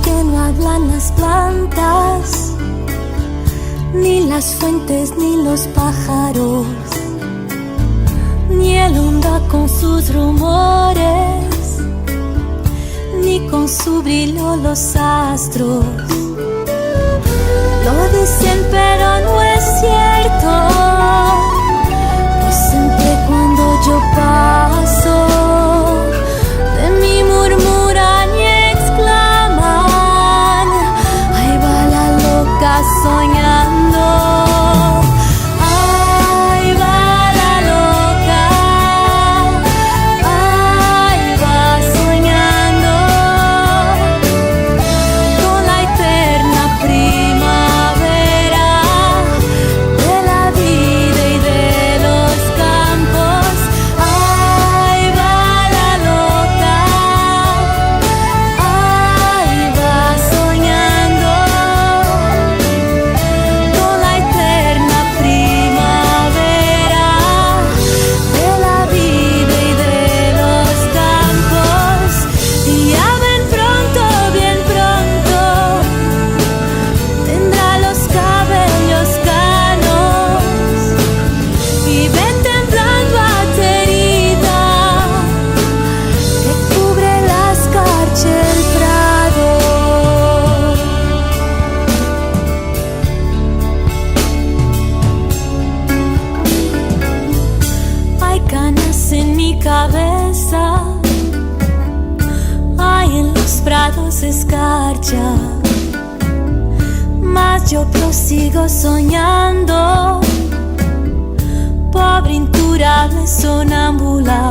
que no hablan las plantas, ni las fuentes, ni los pájaros, ni el onda con sus rumores, ni con su brillo los astros. Lo dicen pero no es cierto, pues siempre cuando yo paso de mí murmuran y exclaman: ahí va la loca soñando. Ahí va la loca, ahí va soñando con la eterna primavera de la vida y de los campos. Ahí va la loca, ahí va soñando con la eterna primavera de la vida y de los campos. Y ya ven pronto, bien pronto, tendrá los cabellos canos y ven temblando aterida que cubre la escarcha el prado. Hay canas en mi cabeza, hay en los prados escarcha, mas yo prosigo soñando, pobre incurable sonámbula.